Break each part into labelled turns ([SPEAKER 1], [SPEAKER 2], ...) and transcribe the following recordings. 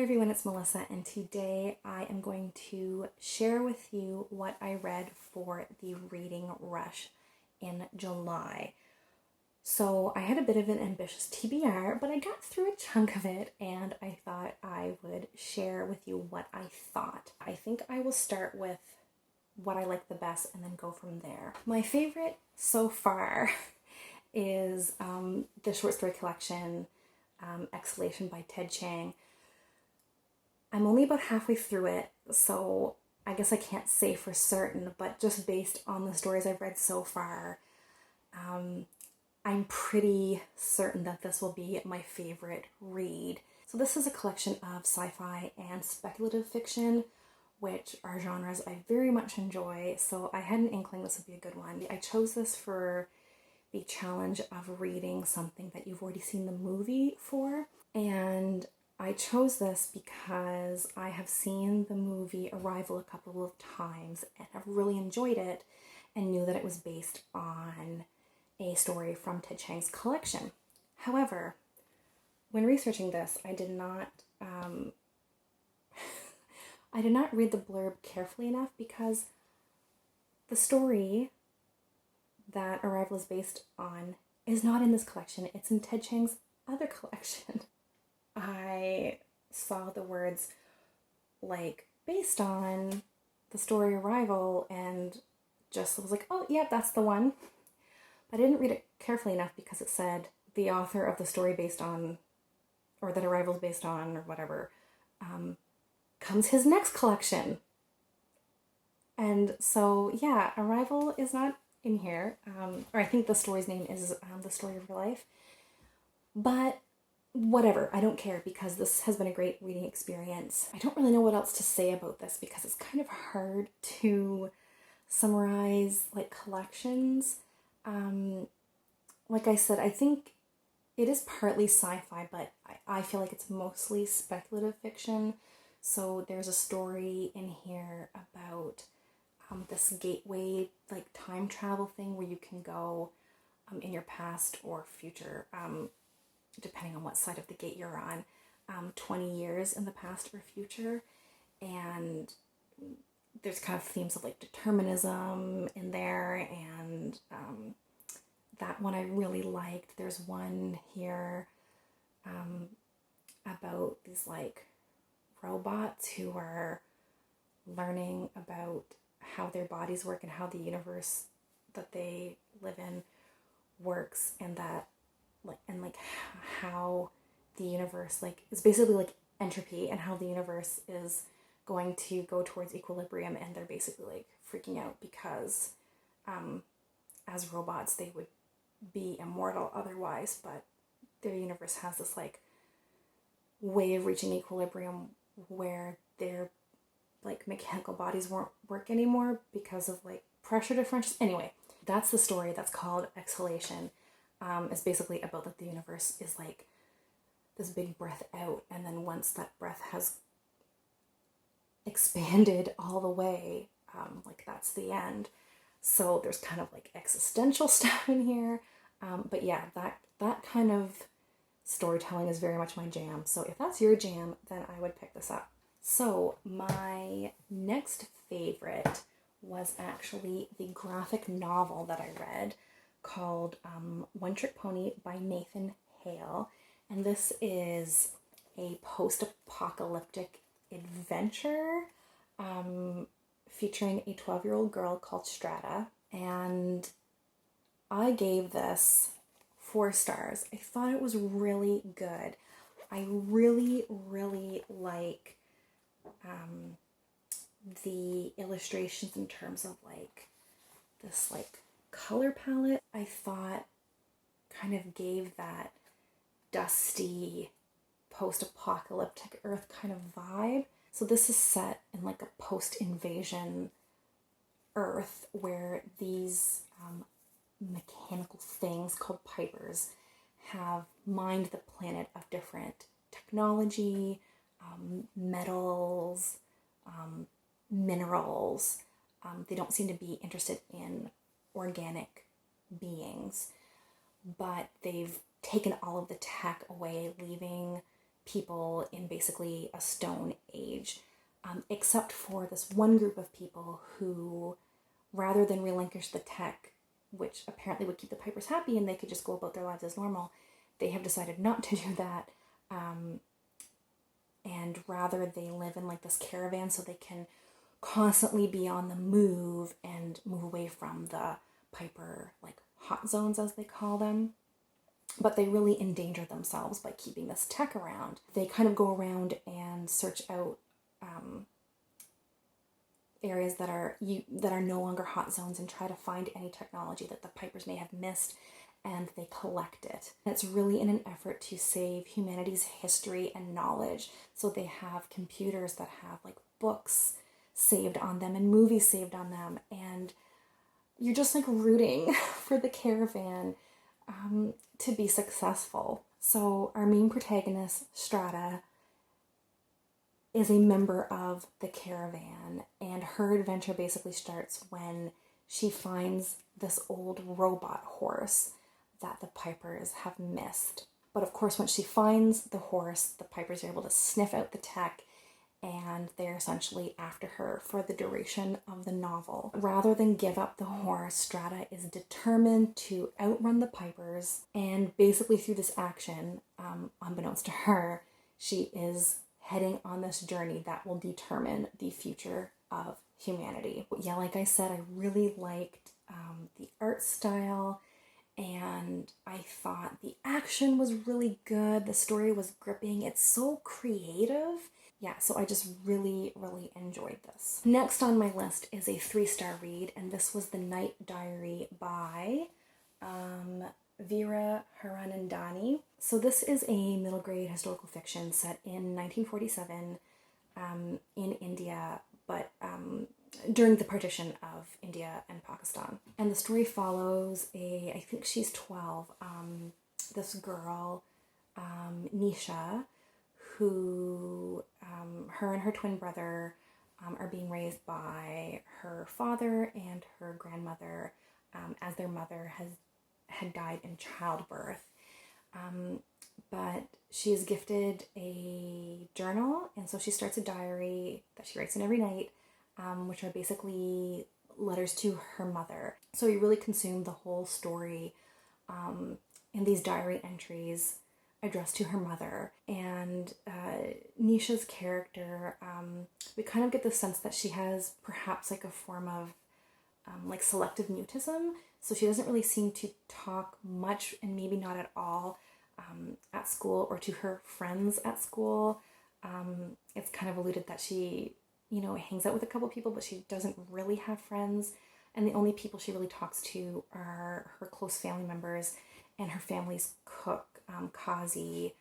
[SPEAKER 1] everyone, it's Melissa, and today I am going to share with you what I read for the reading rush in July. So I had a bit of an ambitious TBR, but I got through a chunk of it and I thought I would share with you what I thought. I think I will start with what I like the best and then go from there. My favorite so far is the short story collection Exhalation by Ted Chiang. I'm only about halfway through it, so I guess I can't say for certain, but just based on the stories I've read so far, I'm pretty certain that this will be my favorite read. So this is a collection of sci-fi and speculative fiction, which are genres I very much enjoy, so I had an inkling this would be a good one. I chose this for the challenge of reading something that you've already seen the movie for, and I chose this because I have seen the movie Arrival a couple of times and have really enjoyed it and knew that it was based on a story from Ted Chiang's collection. However, when researching this, I did not read the blurb carefully enough because the story that Arrival is based on is not in this collection. It's in Ted Chiang's other collection. I saw the words like based on the story Arrival and just was like, oh yeah, that's the one. But I didn't read it carefully enough because it said the author of the story based on, or that Arrival is based on, or whatever, comes his next collection. And so yeah, Arrival is not in here, or I think the story's name is The Story of Your Life. But whatever, I don't care because this has been a great reading experience. I don't really know what else to say about this because it's kind of hard to summarize like collections. Like I said, I think it is partly sci-fi, but I feel like it's mostly speculative fiction. So there's a story in here about this gateway like time travel thing where you can go in your past or future, depending on what side of the gate you're on, 20 years in the past or future. And there's kind of themes of like determinism in there, and that one I really liked. There's one here about these like robots who are learning about how their bodies work and how the universe that they live in works, and that like how the universe like is basically like entropy, and how the universe is going to go towards equilibrium, and they're basically like freaking out because as robots they would be immortal otherwise, but their universe has this like way of reaching equilibrium where their like mechanical bodies won't work anymore because of like pressure differentials. Anyway, that's the story. That's called Exhalation. It's basically about that the universe is like this big breath out, and then once that breath has expanded all the way, like that's the end. So there's kind of like existential stuff in here, but yeah, that kind of storytelling is very much my jam. So if that's your jam, then I would pick this up. So my next favorite was actually the graphic novel that I read called One Trick Pony by Nathan Hale. And this is a post-apocalyptic adventure featuring a 12-year-old girl called Strata. And I gave this 4 stars. I thought it was really good. I really, really like the illustrations in terms of like this like color palette. I thought kind of gave that dusty post-apocalyptic Earth kind of vibe. So this is set in like a post-invasion Earth where these mechanical things called pipers have mined the planet of different technology, metals, minerals. They don't seem to be interested in organic beings, but they've taken all of the tech away, leaving people in basically a stone age, except for this one group of people who, rather than relinquish the tech, which apparently would keep the pipers happy and they could just go about their lives as normal, they have decided not to do that. And rather they live in like this caravan so they can constantly be on the move and move away from the piper like hot zones, as they call them. But they really endanger themselves by keeping this tech around. They kind of go around and search out areas that are no longer hot zones and try to find any technology that the pipers may have missed, and they collect it. And it's really in an effort to save humanity's history and knowledge. So they have computers that have like books saved on them and movies saved on them, and you're just like rooting for the caravan to be successful. So our main protagonist, Strata, is a member of the caravan, and her adventure basically starts when she finds this old robot horse that the pipers have missed. But of course, once she finds the horse, the pipers are able to sniff out the tech, and they're essentially after her for the duration of the novel. Rather than give up the horse, Strata is determined to outrun the pipers, and basically through this action, unbeknownst to her, she is heading on this journey that will determine the future of humanity. But yeah, like I said, I really liked the art style, and I thought the action was really good. The story was gripping. It's so creative. Yeah, so I just really, really enjoyed this. Next on my list is a 3-star read, and this was The Night Diary by Veera, Hiranandani. So this is a middle grade historical fiction set in 1947 in India, but during the partition of India and Pakistan. And the story follows I think she's 12, this girl, Nisha, who her and her twin brother are being raised by her father and her grandmother, as their mother had died in childbirth. But she is gifted a journal, and so she starts a diary that she writes in every night, which are basically letters to her mother. So we really consume the whole story in these diary entries addressed to her mother. And Nisha's character, we kind of get the sense that she has perhaps like a form of like selective mutism. So she doesn't really seem to talk much, and maybe not at all, at school or to her friends at school. It's kind of alluded that she, hangs out with a couple people, but she doesn't really have friends. And the only people she really talks to are her close family members and her family's cook, Kazi,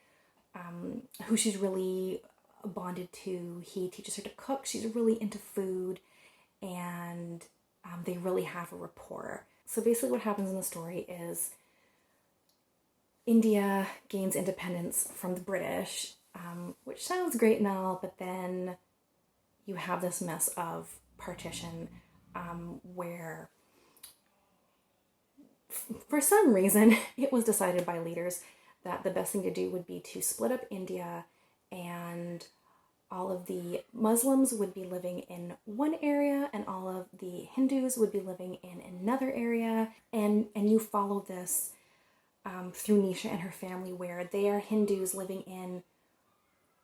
[SPEAKER 1] who she's really bonded to. He teaches her to cook. She's really into food, and they really have a rapport. So basically what happens in the story is India gains independence from the British, which sounds great and all, but then you have this mess of partition where for some reason it was decided by leaders that the best thing to do would be to split up India, and all of the Muslims would be living in one area and all of the Hindus would be living in another area. And you follow this through Nisha and her family, where they are Hindus living in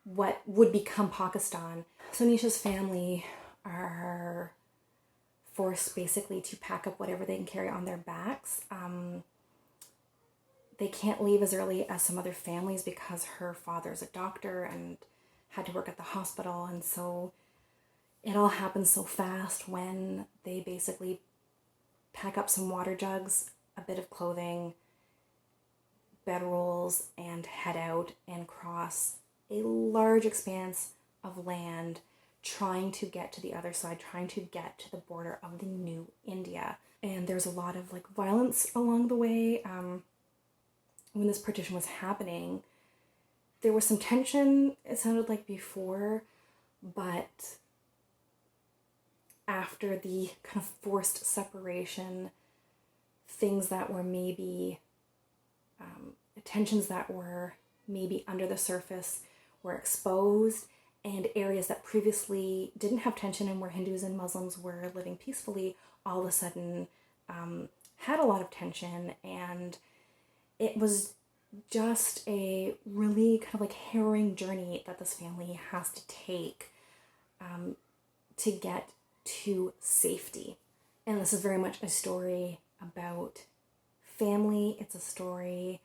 [SPEAKER 1] what would become Pakistan. So Nisha's family are forced basically to pack up whatever they can carry on their backs. They can't leave as early as some other families because her father's a doctor and had to work at the hospital, and so it all happens so fast when they basically pack up some water jugs, a bit of clothing, bedrolls, and head out and cross a large expanse of land, trying to get to the other side, trying to get to the border of the new India. And there's a lot of like violence along the way. When this partition was happening, there was some tension, it sounded like, before, but after the kind of forced separation, things that were maybe, tensions that were maybe under the surface were exposed, and areas that previously didn't have tension and where Hindus and Muslims were living peacefully all of a sudden had a lot of tension. And it was just a really kind of like harrowing journey that this family has to take to get to safety. And this is very much a story about family. It's a story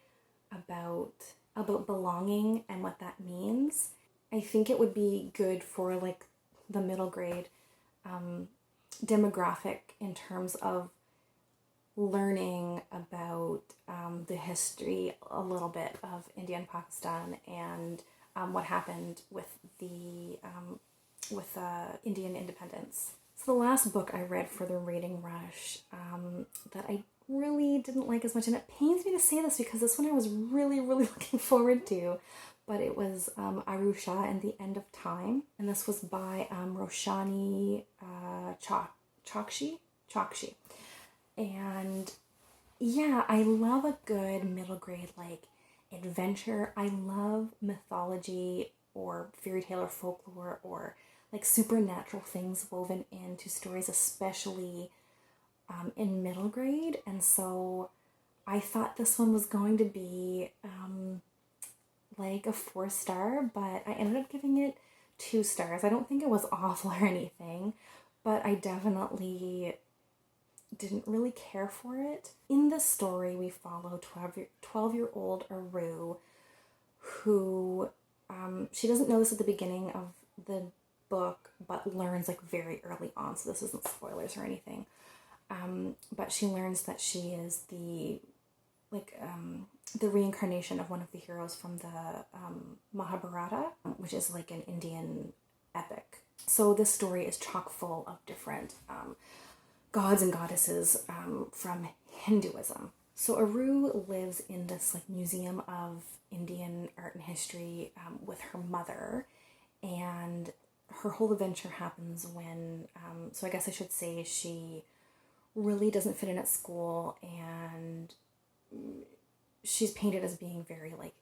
[SPEAKER 1] about belonging and what that means. I think it would be good for like the middle grade demographic in terms of learning about the history a little bit of India and Pakistan and what happened with the Indian independence. So the last book I read for the reading rush that I really didn't like as much, and it pains me to say this because this one I was really, really looking forward to, but it was Arusha and the End of Time, and this was by Roshani Chokshi. And yeah, I love a good middle grade like adventure. I love mythology or fairy tale or folklore or like supernatural things woven into stories, especially in middle grade. And so I thought this one was going to be like a 4-star, but I ended up giving it 2 stars. I don't think it was awful or anything, but I definitely didn't really care for it. In this story, we follow 12-year-old Aru, who she doesn't know this at the beginning of the book, but learns like very early on, so this isn't spoilers or anything. But she learns that she is the reincarnation of one of the heroes from the Mahabharata, which is like an Indian epic. So this story is chock full of different gods and goddesses from Hinduism. So Aru lives in this like museum of Indian art and history with her mother, and her whole adventure happens when, so I guess I should say she really doesn't fit in at school, and she's painted as being very like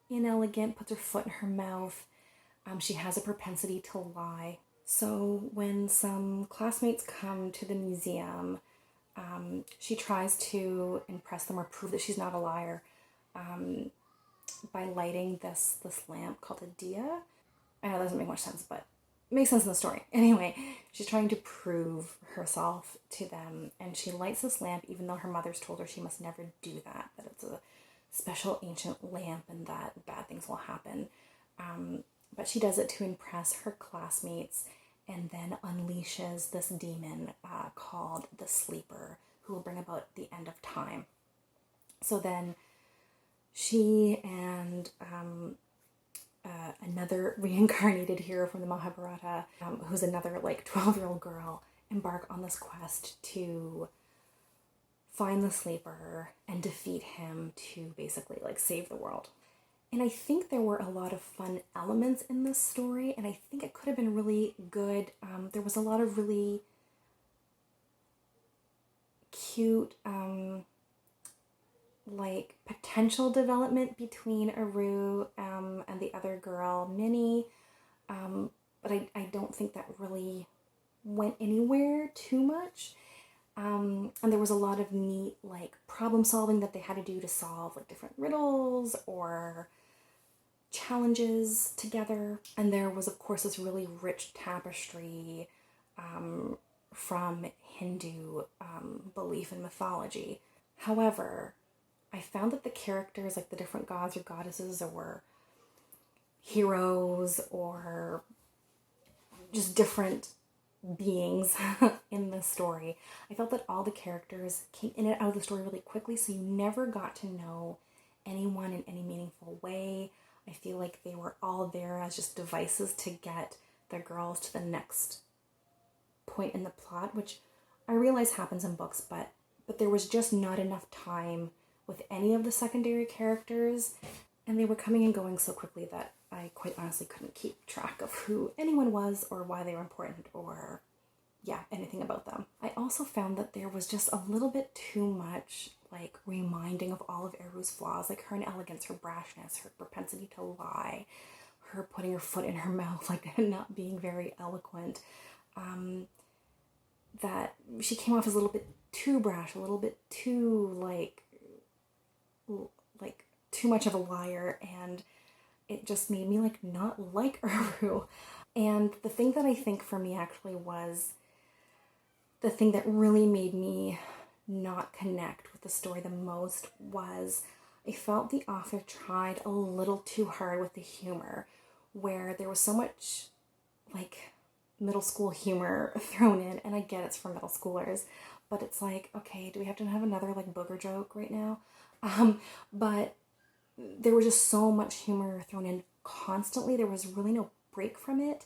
[SPEAKER 1] inelegant, puts her foot in her mouth. She has a propensity to lie. So when some classmates come to the museum, she tries to impress them or prove that she's not a liar by lighting this lamp called a diya. I know that doesn't make much sense, but it makes sense in the story. Anyway, she's trying to prove herself to them, and she lights this lamp even though her mother's told her she must never do that, that it's a special ancient lamp and that bad things will happen. But she does it to impress her classmates, and then unleashes this demon called the Sleeper, who will bring about the end of time. So then she and another reincarnated hero from the Mahabharata, who's another like 12-year-old girl, embark on this quest to find the Sleeper and defeat him to basically like save the world. And I think there were a lot of fun elements in this story, and I think it could have been really good. There was a lot of really cute like potential development between Aru and the other girl, Minnie, but I don't think that really went anywhere too much. And there was a lot of neat like problem solving that they had to do to solve like different riddles or challenges together. And there was of course this really rich tapestry from Hindu belief and mythology. However, I found that the characters, like the different gods or goddesses or heroes or just different beings in the story, I felt that all the characters came in and out of the story really quickly, so you never got to know anyone in any meaningful way. I feel like they were all there as just devices to get the girls to the next point in the plot, which I realize happens in books, but there was just not enough time with any of the secondary characters, and they were coming and going so quickly that I quite honestly couldn't keep track of who anyone was or why they were important or anything about them. I also found that there was just a little bit too much like reminding of all of Eru's flaws, like her inelegance, her brashness, her propensity to lie, her putting her foot in her mouth, like not being very eloquent. That she came off as a little bit too brash, a little bit too like too much of a liar, and it just made me like not like Uru. And the thing that I think for me actually was the thing that really made me not connect with the story the most was I felt the author tried a little too hard with the humor, where there was so much like middle school humor thrown in, and I get it's for middle schoolers, but it's like, okay, do we have to have another like booger joke right now? But there was just so much humor thrown in constantly. There was really no break from it,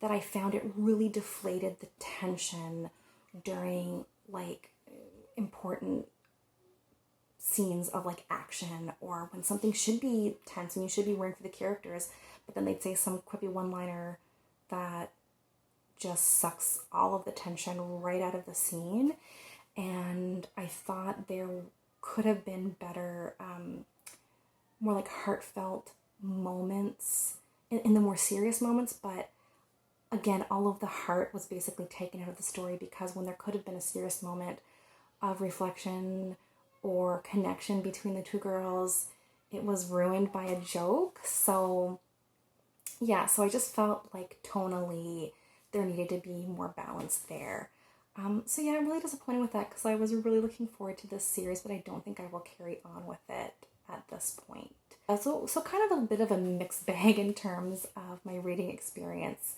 [SPEAKER 1] that I found it really deflated the tension during like important scenes of like action, or when something should be tense and you should be worrying for the characters, but then they'd say some quippy one-liner that just sucks all of the tension right out of the scene. And I thought there could have been better, more like heartfelt moments in the more serious moments, but again, all of the heart was basically taken out of the story, because when there could have been a serious moment of reflection or connection between the two girls, it was ruined by a joke. So yeah, so I just felt like tonally there needed to be more balance there. So yeah, I'm really disappointed with that, because I was really looking forward to this series, but I don't think I will carry on with it at this point. So kind of a bit of a mixed bag in terms of my reading experience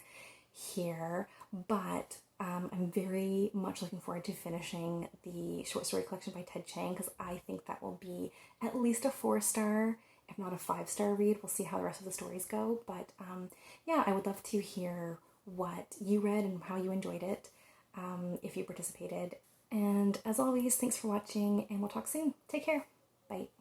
[SPEAKER 1] here, but I'm very much looking forward to finishing the short story collection by Ted Chiang, because I think that will be at least a 4-star, if not a 5-star read. We'll see how the rest of the stories go, but yeah, I would love to hear what you read and how you enjoyed it, if you participated. And as always, thanks for watching, and we'll talk soon. Take care. Bye.